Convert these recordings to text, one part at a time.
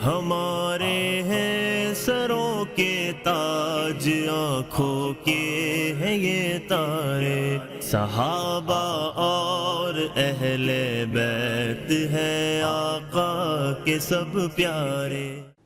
ہمارے ہیں سروں کے تاج، آنکھوں کے ہیں یہ تارے، صحابہ اور اہل بیت ہے آقا کے سب پیارے۔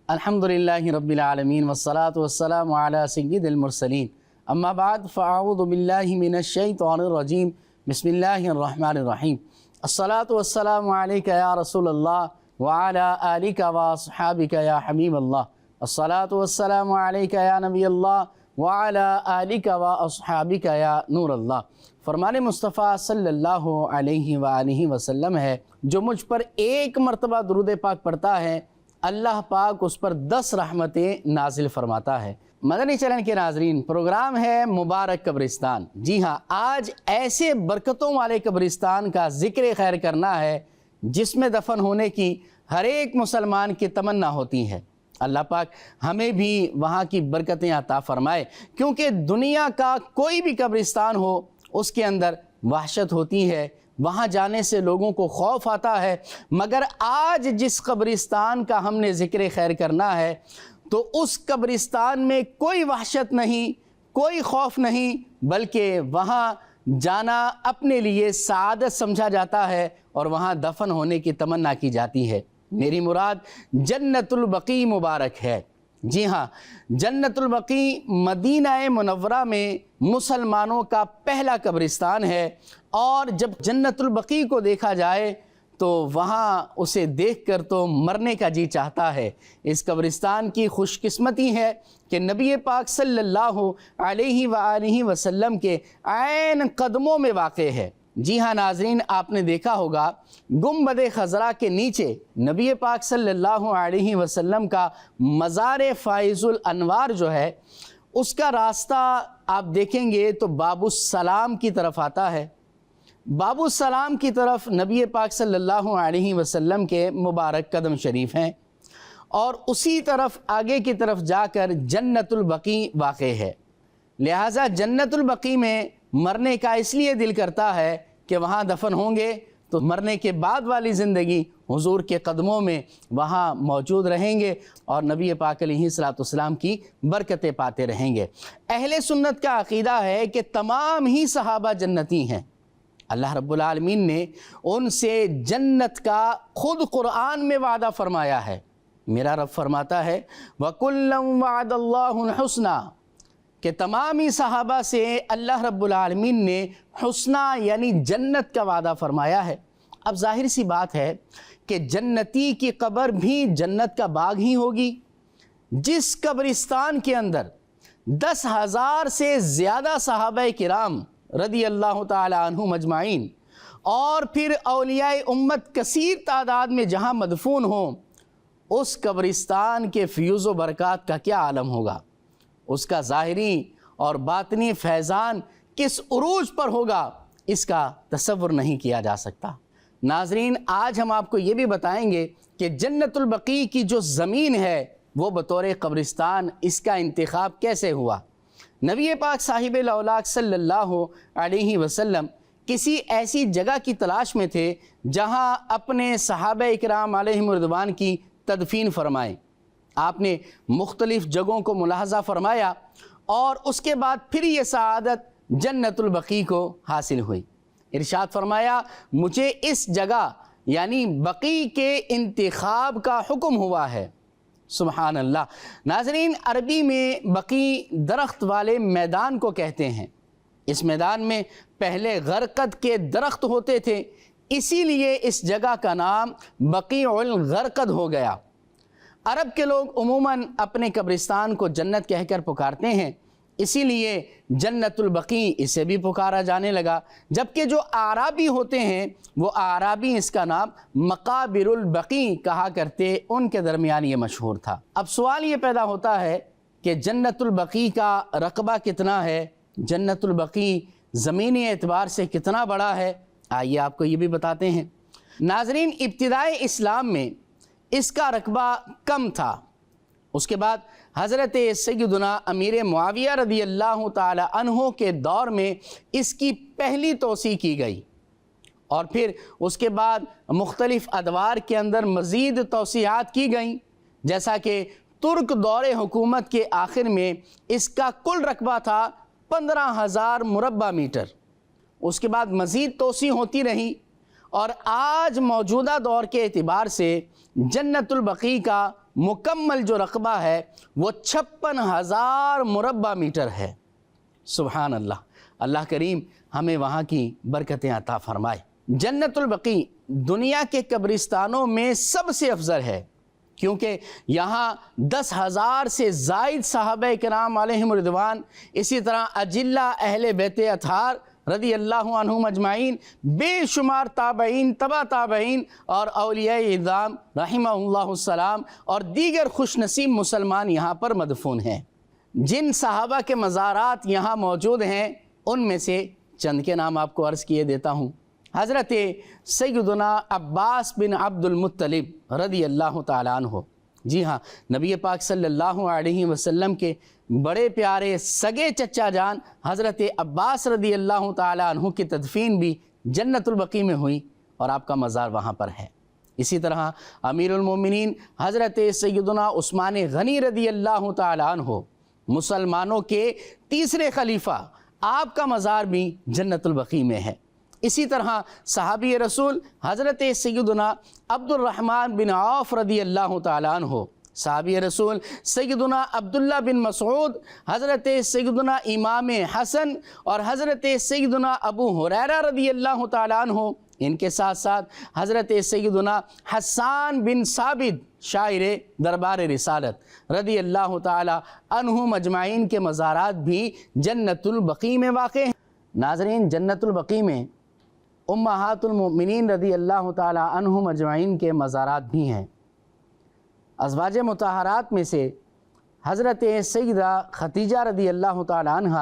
الحمدللہ رب العالمین والصلاة والسلام علی سید المرسلین، اما بعد فاعوذ باللہ من الشیطان الرجیم، بسم اللہ الرحمن الرحیم۔ الصلاة والسلام علیکہ یا رسول اللہ وعلی آلکہ واصحابکہ یا حبیب اللہ۔ الصلاة والسلام علیکہ یا نبی اللہ وعلی آلکہ واصحابکہ یا نور اللہ۔ فرمان مصطفیٰ صلی اللہ علیہ وآلہ وسلم ہے، جو مجھ پر ایک مرتبہ درود پاک پڑھتا ہے اللہ پاک اس پر 10 رحمتیں نازل فرماتا ہے۔ مدنی چینل کے ناظرین، پروگرام ہے مبارک قبرستان۔ جی ہاں، آج ایسے برکتوں والے قبرستان کا ذکر خیر کرنا ہے جس میں دفن ہونے کی ہر ایک مسلمان کی تمنا ہوتی ہے۔ اللہ پاک ہمیں بھی وہاں کی برکتیں عطا فرمائے، کیونکہ دنیا کا کوئی بھی قبرستان ہو اس کے اندر وحشت ہوتی ہے، وہاں جانے سے لوگوں کو خوف آتا ہے، مگر آج جس قبرستان کا ہم نے ذکر خیر کرنا ہے تو اس قبرستان میں کوئی وحشت نہیں، کوئی خوف نہیں، بلکہ وہاں جانا اپنے لیے سعادت سمجھا جاتا ہے اور وہاں دفن ہونے کی تمنا کی جاتی ہے۔ میری مراد جنت البقیع مبارک ہے۔ جی ہاں، جنت البقیع مدینہ منورہ میں مسلمانوں کا پہلا قبرستان ہے، اور جب جنت البقیع کو دیکھا جائے تو وہاں اسے دیکھ کر تو مرنے کا جی چاہتا ہے۔ اس قبرستان کی خوش قسمتی ہے کہ نبی پاک صلی اللہ علیہ وآلہ وسلم کے عین قدموں میں واقع ہے۔ جی ہاں ناظرین، آپ نے دیکھا ہوگا گنبد خضرا کے نیچے نبی پاک صلی اللہ علیہ وسلم کا مزار فائز الانوار جو ہے، اس کا راستہ آپ دیکھیں گے تو باب السلام کی طرف آتا ہے۔ باب السلام کی طرف نبی پاک صلی اللہ علیہ وسلم کے مبارک قدم شریف ہیں، اور اسی طرف آگے کی طرف جا کر جنت البقیع واقع ہے۔ لہٰذا جنت البقیع میں مرنے کا اس لیے دل کرتا ہے کہ وہاں دفن ہوں گے تو مرنے کے بعد والی زندگی حضور کے قدموں میں وہاں موجود رہیں گے اور نبی پاک علیہ السلام کی برکتیں پاتے رہیں گے۔ اہل سنت کا عقیدہ ہے کہ تمام ہی صحابہ جنتی ہیں۔ اللہ رب العالمین نے ان سے جنت کا خود قرآن میں وعدہ فرمایا ہے۔ میرا رب فرماتا ہے وَكُلًّا وَعَدَ اللَّهُ الْحُسْنَى، کہ تمامی صحابہ سے اللہ رب العالمین نے حسنہ یعنی جنت کا وعدہ فرمایا ہے۔ اب ظاہر سی بات ہے کہ جنتی کی قبر بھی جنت کا باغ ہی ہوگی۔ جس قبرستان کے اندر 10,000 سے زیادہ صحابہ کرام رضی اللہ تعالی عنہم اجمعین اور پھر اولیاء امت کثیر تعداد میں جہاں مدفون ہوں، اس قبرستان کے فیوز و برکات کا کیا عالم ہوگا، اس کا ظاہری اور باطنی فیضان کس عروج پر ہوگا، اس کا تصور نہیں کیا جا سکتا۔ ناظرین، آج ہم آپ کو یہ بھی بتائیں گے کہ جنت البقیع کی جو زمین ہے وہ بطور قبرستان اس کا انتخاب کیسے ہوا۔ نبی پاک صاحب الاولاق صلی اللہ علیہ وسلم کسی ایسی جگہ کی تلاش میں تھے جہاں اپنے صحابہ اکرام علیہم رضوان کی تدفین فرمائیں۔ آپ نے مختلف جگہوں کو ملاحظہ فرمایا اور اس کے بعد پھر یہ سعادت جنت البقیع کو حاصل ہوئی۔ ارشاد فرمایا مجھے اس جگہ یعنی بقیع کے انتخاب کا حکم ہوا ہے۔ سبحان اللہ۔ ناظرین، عربی میں بقیع درخت والے میدان کو کہتے ہیں۔ اس میدان میں پہلے غرقد کے درخت ہوتے تھے، اسی لیے اس جگہ کا نام بقیع الغرقد ہو گیا۔ عرب کے لوگ عموماً اپنے قبرستان کو جنت کہہ کر پکارتے ہیں، اسی لیے جنت البقیع اسے بھی پکارا جانے لگا، جبکہ جو اعرابی ہوتے ہیں وہ اعرابی اس کا نام مقابر البقیع کہا کرتے، ان کے درمیان یہ مشہور تھا۔ اب سوال یہ پیدا ہوتا ہے کہ جنت البقیع کا رقبہ کتنا ہے، جنت البقیع زمینی اعتبار سے کتنا بڑا ہے، آئیے آپ کو یہ بھی بتاتے ہیں۔ ناظرین، ابتدائے اسلام میں اس کا رقبہ کم تھا، اس کے بعد حضرت سیدنا امیر معاویہ رضی اللہ تعالی عنہ کے دور میں اس کی پہلی توسیع کی گئی، اور پھر اس کے بعد مختلف ادوار کے اندر مزید توسیعات کی گئیں۔ جیسا کہ ترک دور حکومت کے آخر میں اس کا کل رقبہ تھا 15,000 مربع میٹر۔ اس کے بعد مزید توسیع ہوتی رہی اور آج موجودہ دور کے اعتبار سے جنت البقیع کا مکمل جو رقبہ ہے وہ 56,000 مربع میٹر ہے۔ سبحان اللہ، اللہ کریم ہمیں وہاں کی برکتیں عطا فرمائے۔ جنت البقیع دنیا کے قبرستانوں میں سب سے افضل ہے، کیونکہ یہاں 10,000 سے زائد صحابہ کرام علیہم رضوان، اسی طرح اجلہ اہل بیت اطہار رضی اللہ عنہم اجمعین، بے شمار تابعین، تبع تابعین اور اولیاء اعظام رحمہ اللہ السلام اور دیگر خوش نصیب مسلمان یہاں پر مدفون ہیں۔ جن صحابہ کے مزارات یہاں موجود ہیں ان میں سے چند کے نام آپ کو عرض کیے دیتا ہوں۔ حضرت سیدنا عباس بن عبد المطلب رضی اللہ تعالیٰ عنہ، جی ہاں، نبی پاک صلی اللہ علیہ وسلم کے بڑے پیارے سگے چچا جان حضرت عباس رضی اللہ تعالیٰ عنہ کی تدفین بھی جنت البقیع میں ہوئی اور آپ کا مزار وہاں پر ہے۔ اسی طرح امیر المومنین حضرت سیدنا عثمان غنی رضی اللہ تعالیٰ عنہ، مسلمانوں کے تیسرے خلیفہ، آپ کا مزار بھی جنت البقیع میں ہے۔ اسی طرح صحابی رسول حضرت سیدنا عبد الرحمن بن عوف رضی اللہ تعالیٰ عنہ، صحابی رسول سیدنا عبداللہ بن مسعود، حضرت سیدنا امام حسن اور حضرت سیدنا ابو ہریرہ رضی اللہ تعالیٰ عنہ، ان کے ساتھ ساتھ حضرت سیدنا حسان بن ثابت شاعر دربار رسالت رضی اللہ تعالیٰ عنہم اجمعین کے مزارات بھی جنت البقیع میں واقع ہیں۔ ناظرین، جنت البقیع میں امہات المؤمنین رضی اللہ تعالیٰ عنہم اجمعین کے مزارات بھی ہیں۔ ازواج مطہرات میں سے حضرت سیدہ خدیجہ رضی اللہ تعالیٰ عنہ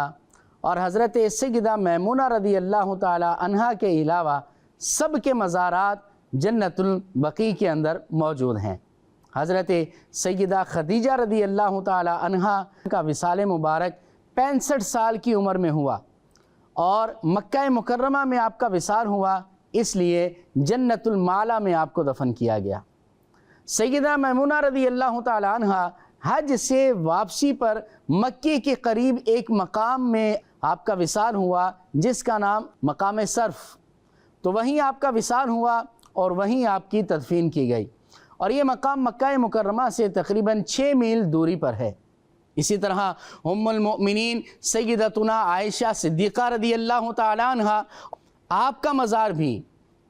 اور حضرت سیدہ میمونہ رضی اللہ تعالیٰ عنہ کے علاوہ سب کے مزارات جنت البقیع کے اندر موجود ہیں۔ حضرت سیدہ خدیجہ رضی اللہ تعالیٰ عنہ کا وصال مبارک 65 سال کی عمر میں ہوا اور مکہ مکرمہ میں آپ کا وصال ہوا، اس لیے جنت المعلا میں آپ کو دفن کیا گیا۔ سیدہ میمونہ رضی اللہ تعالیٰ عنہ حج سے واپسی پر مکے کے قریب ایک مقام میں آپ کا وصال ہوا جس کا نام مقام صرف، تو وہیں آپ کا وصال ہوا اور وہیں آپ کی تدفین کی گئی، اور یہ مقام مکہ مکرمہ سے تقریباً 6 میل دوری پر ہے۔ اسی طرح ام المؤمنین سیدتنا عائشہ صدیقہ رضی اللہ تعالیٰ عنہ، آپ کا مزار بھی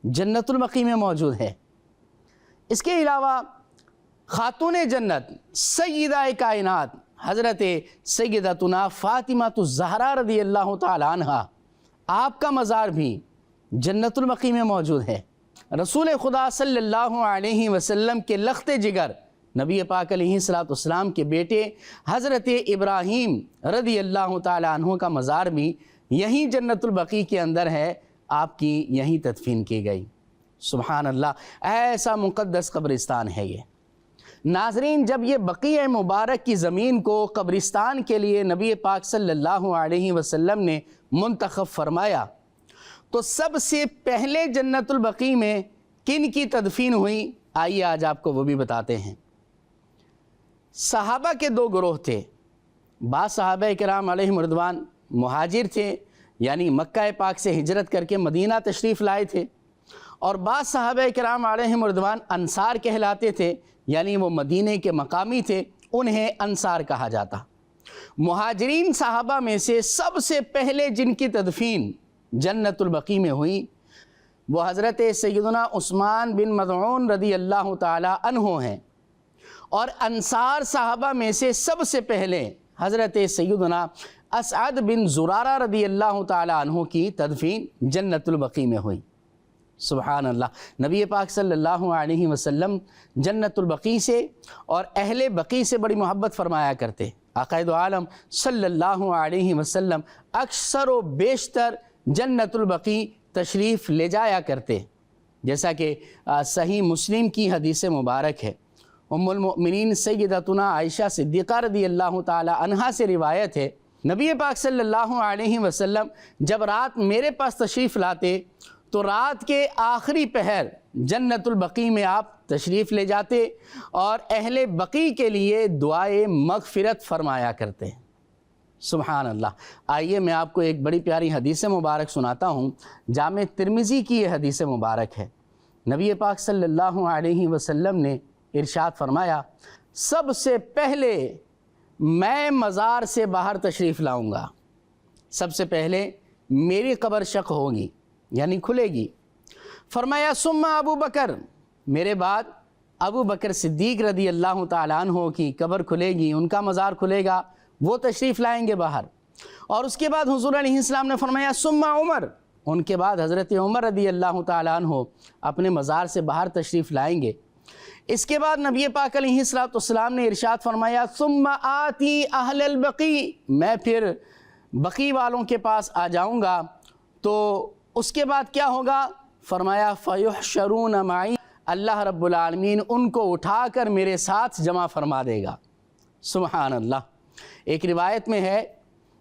جنت البقیع میں موجود ہے۔ اس کے علاوہ خاتون جنت سیدہ کائنات حضرت سیدتنا فاطمہ الزہرا رضی اللہ تعالیٰ عنہ، آپ کا مزار بھی جنت البقیع میں موجود ہے۔ رسول خدا صلی اللہ علیہ وسلم کے لخت جگر نبی پاک علیہ السلام کے بیٹے حضرت ابراہیم رضی اللہ تعالیٰ عنہ کا مزار بھی یہیں جنت البقیع کے اندر ہے، آپ کی یہیں تدفین کی گئی۔ سبحان اللہ، ایسا مقدس قبرستان ہے یہ۔ ناظرین، جب یہ بقیع مبارک کی زمین کو قبرستان کے لیے نبی پاک صلی اللہ علیہ وسلم نے منتخب فرمایا تو سب سے پہلے جنت البقیع میں کن کی تدفین ہوئی؟ آئیے آج آپ کو وہ بھی بتاتے ہیں۔ صحابہ کے 2 گروہ تھے۔ بعض صحابہ کرام علیہم رضوان مہاجر تھے، یعنی مکہ پاک سے ہجرت کر کے مدینہ تشریف لائے تھے، اور بعض صحابہ کرام علیہم رضوان انصار کہلاتے تھے، یعنی وہ مدینہ کے مقامی تھے، انہیں انصار کہا جاتا۔ مہاجرین صحابہ میں سے سب سے پہلے جن کی تدفین جنت البقیع میں ہوئی وہ حضرت سیدنا عثمان بن مظعون رضی اللہ تعالیٰ عنہ ہیں، اور انصار صحابہ میں سے سب سے پہلے حضرت سیدنا اسعد بن زرارہ رضی اللہ تعالیٰ عنہ کی تدفین جنت البقیع میں ہوئی۔ سبحان اللہ، نبی پاک صلی اللہ علیہ وسلم جنت البقیع سے اور اہل بقیع سے بڑی محبت فرمایا کرتے۔ آقا دو عالم صلی اللہ علیہ وسلم اکثر و بیشتر جنت البقیع تشریف لے جایا کرتے، جیسا کہ صحیح مسلم کی حدیث مبارک ہے۔ ام المؤمنین سیدتنا عائشہ صدیقہ رضی اللہ تعالی عنہا سے روایت ہے، نبی پاک صلی اللہ علیہ وسلم جب رات میرے پاس تشریف لاتے تو رات کے آخری پہر جنت البقیع میں آپ تشریف لے جاتے اور اہل بقیع کے لیے دعائے مغفرت فرمایا کرتے ہیں۔ سبحان اللہ۔ آئیے میں آپ کو ایک بڑی پیاری حدیث مبارک سناتا ہوں، جامع ترمذی کی یہ حدیث مبارک ہے۔ نبی پاک صلی اللہ علیہ وسلم نے ارشاد فرمایا، سب سے پہلے میں مزار سے باہر تشریف لاؤں گا، سب سے پہلے میری قبر شق ہوگی یعنی کھلے گی۔ فرمایا ثم ابو بکر، میرے بعد ابو بکر صدیق رضی اللہ تعالیٰ عنہ کی قبر کھلے گی، ان کا مزار کھلے گا، وہ تشریف لائیں گے باہر۔ اور اس کے بعد حضور علیہ السلام نے فرمایا ثم عمر، ان کے بعد حضرت عمر رضی اللہ تعالیٰ عنہ اپنے مزار سے باہر تشریف لائیں گے۔ اس کے بعد نبی پاک علیہ السلام نے ارشاد فرمایا ثم آتی اہل البقیع، میں پھر بقیع والوں کے پاس آ جاؤں گا، تو اس کے بعد کیا ہوگا؟ فرمایا فیحشرون معی، اللہ رب العالمین ان کو اٹھا کر میرے ساتھ جمع فرما دے گا۔ سبحان اللہ۔ ایک روایت میں ہے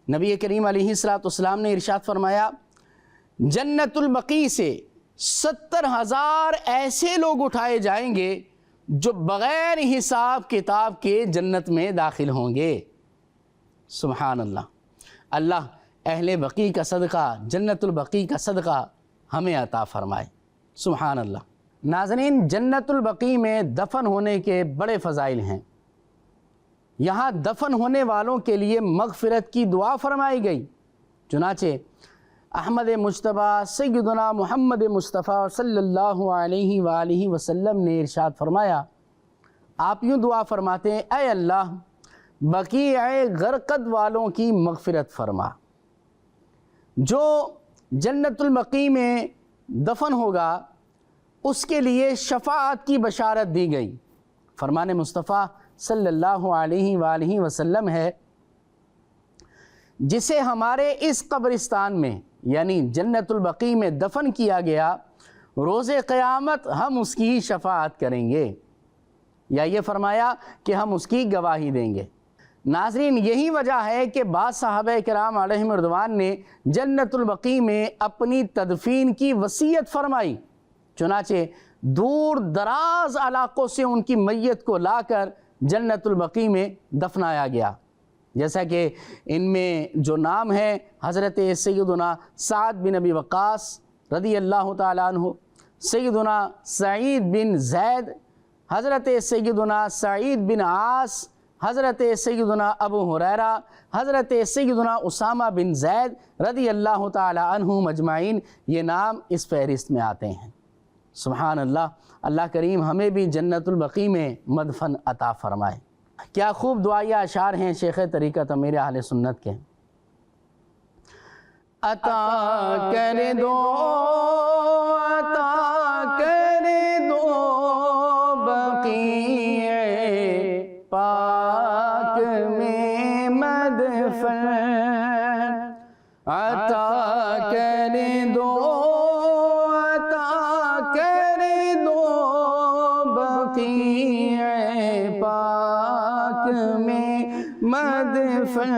نبی کریم علیہ السلام نے ارشاد فرمایا، جنت البقیع سے 70,000 ایسے لوگ اٹھائے جائیں گے جو بغیر حساب کتاب کے جنت میں داخل ہوں گے۔ سبحان اللہ۔ اللہ اہل بقیع کا صدقہ، جنت البقیع کا صدقہ ہمیں عطا فرمائے۔ سبحان اللہ۔ ناظرین، جنت البقیع میں دفن ہونے کے بڑے فضائل ہیں۔ یہاں دفن ہونے والوں کے لیے مغفرت کی دعا فرمائی گئی۔ چنانچہ احمد مجتبیٰ سیدنا محمد مصطفیٰ صلی اللہ علیہ وآلہ وسلم نے ارشاد فرمایا، آپ یوں دعا فرماتے ہیں، اے اللہ بقیع غرقد والوں کی مغفرت فرما۔ جو جنت البقیع میں دفن ہوگا اس کے لیے شفاعت کی بشارت دی گئی۔ فرمان مصطفیٰ صلی اللہ علیہ وآلہ وسلم ہے، جسے ہمارے اس قبرستان میں یعنی جنت البقیع میں دفن کیا گیا، روز قیامت ہم اس کی شفاعت کریں گے، یا یہ فرمایا کہ ہم اس کی گواہی دیں گے۔ ناظرین، یہی وجہ ہے کہ بعض صحابہ کرام علیہم رضوان نے جنت البقیع میں اپنی تدفین کی وصیت فرمائی، چنانچہ دور دراز علاقوں سے ان کی میت کو لا کر جنت البقیع میں دفنایا گیا۔ جیسا کہ ان میں جو نام ہے حضرت سیدنا سعد بن ابی وقاص رضی اللہ تعالیٰ عنہ، سیدنا سعید بن زید، حضرت سیدنا سعید بن عاص، حضرت سیدنا ابو ہریرہ، حضرت سیدنا اسامہ بن زید رضی اللہ تعالیٰ عنہ مجمعین، یہ نام اس فہرست میں آتے ہیں۔ سبحان اللہ۔ اللہ کریم ہمیں بھی جنت البقیع میں مدفن عطا فرمائے۔ کیا خوب دعائیہ اشعار ہیں شیخ طریقت امیر اہل سنت کے۔ عطا کر دو، عطا کر دو بقیع پاک میں مدفن، عطا کر دو، عطا کر دو بقیع پاک میں مدفن،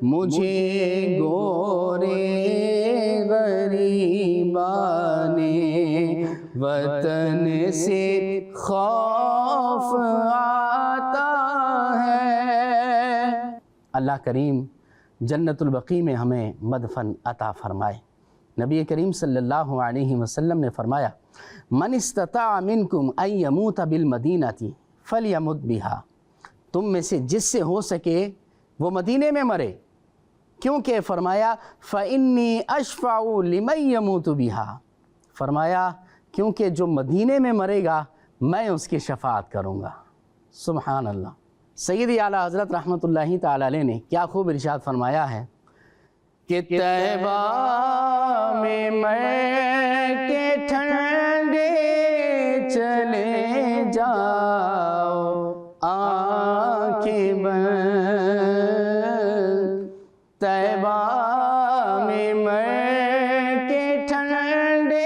مجھے گورے غریبان وطن سے خوف آتا ہے۔ اللہ کریم جنت البقیع میں ہمیں مدفن عطا فرمائے۔ نبی کریم صلی اللہ علیہ وسلم نے فرمایا، من استطاع منکم ان یموت بالمدینۃ فلیمت بہا، تم میں سے جس سے ہو سکے وہ مدینے میں مرے، کیونکہ فرمایا فإنی اشفع لمن یموت بہا، فرمایا کیونکہ جو مدینے میں مرے گا میں اس کی شفاعت کروں گا۔ سبحان اللہ۔ سیدی اعلیٰ حضرت رحمۃ اللہ تعالی علیہ نے کیا خوب ارشاد فرمایا ہے کہ طیبہ میں مر کے ٹھنڈے چلے جاؤ آنکھیں بند، طیبہ میں مر کے ٹھنڈے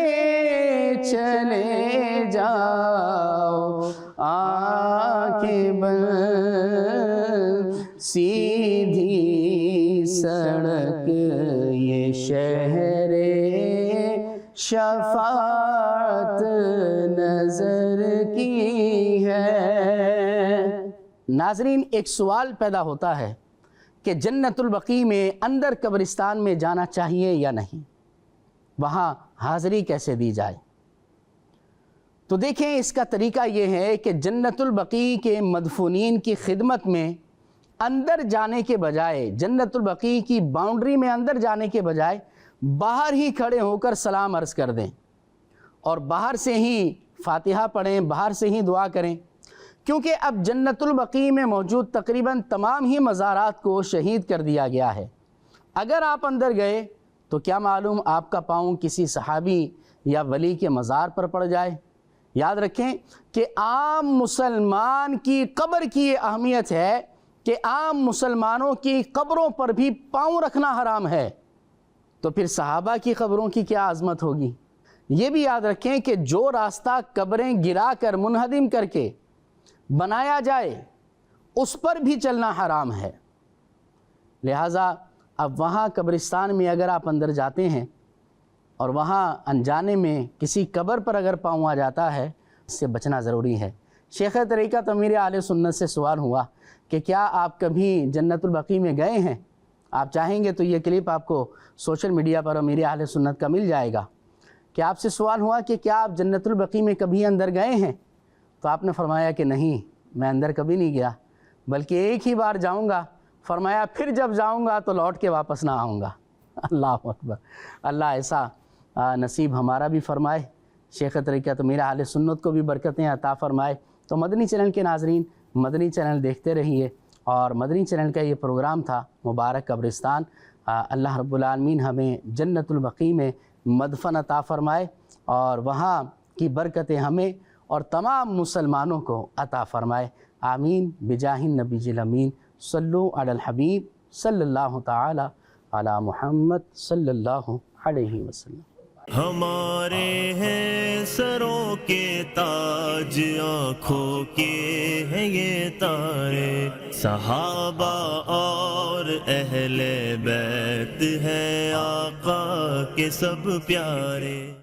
چلے جاؤ آنکھیں بند، سیدھی سڑک یہ شہر شفاعت نظر کی ہے۔ ناظرین، ایک سوال پیدا ہوتا ہے کہ جنت البقیع میں اندر قبرستان میں جانا چاہیے یا نہیں، وہاں حاضری کیسے دی جائے؟ تو دیکھیں، اس کا طریقہ یہ ہے کہ جنت البقیع کے مدفونین کی خدمت میں اندر جانے کے بجائے، جنت البقیع کی باؤنڈری میں اندر جانے کے بجائے باہر ہی کھڑے ہو کر سلام عرض کر دیں اور باہر سے ہی فاتحہ پڑھیں، باہر سے ہی دعا کریں، کیونکہ اب جنت البقیع میں موجود تقریباً تمام ہی مزارات کو شہید کر دیا گیا ہے۔ اگر آپ اندر گئے تو کیا معلوم آپ کا پاؤں کسی صحابی یا ولی کے مزار پر پڑ جائے۔ یاد رکھیں کہ عام مسلمان کی قبر کی یہ اہمیت ہے کہ عام مسلمانوں کی قبروں پر بھی پاؤں رکھنا حرام ہے، تو پھر صحابہ کی قبروں کی کیا عظمت ہوگی۔ یہ بھی یاد رکھیں کہ جو راستہ قبریں گرا کر منہدم کر کے بنایا جائے اس پر بھی چلنا حرام ہے۔ لہٰذا اب وہاں قبرستان میں اگر آپ اندر جاتے ہیں اور وہاں انجانے میں کسی قبر پر اگر پاؤں آ جاتا ہے، اس سے بچنا ضروری ہے۔ شیخ طریقت امیر اہل سنت سے سوال ہوا کہ کیا آپ کبھی جنت البقیع میں گئے ہیں؟ آپ چاہیں گے تو یہ کلپ آپ کو سوشل میڈیا پر امیر اہل سنت کا مل جائے گا کہ آپ سے سوال ہوا کہ کیا آپ جنت البقیع میں کبھی اندر گئے ہیں؟ تو آپ نے فرمایا کہ نہیں، میں اندر کبھی نہیں گیا، بلکہ ایک ہی بار جاؤں گا۔ فرمایا پھر جب جاؤں گا تو لوٹ کے واپس نہ آؤں گا۔ اللہ اکبر، اللہ ایسا نصیب ہمارا بھی فرمائے، شیخ طریقت امیر اہل سنت کو بھی برکتیں عطا فرمائے۔ تو مدنی چینل کے ناظرین، مدنی چینل دیکھتے رہیے، اور مدنی چینل کا یہ پروگرام تھا مبارک قبرستان۔ اللہ رب العالمین ہمیں جنت البقیع میں مدفن عطا فرمائے اور وہاں کی برکتیں ہمیں اور تمام مسلمانوں کو عطا فرمائے، آمین بجاہ النبی الامین۔ صلو علی الحبیب صلی اللہ تعالی علی محمد صلی اللہ علیہ وسلم۔ ہمارے ہیں سروں کے تاج، آنکھوں کے ہیں یہ تارے، صحابہ اور اہل بیت ہیں آقا کے سب پیارے۔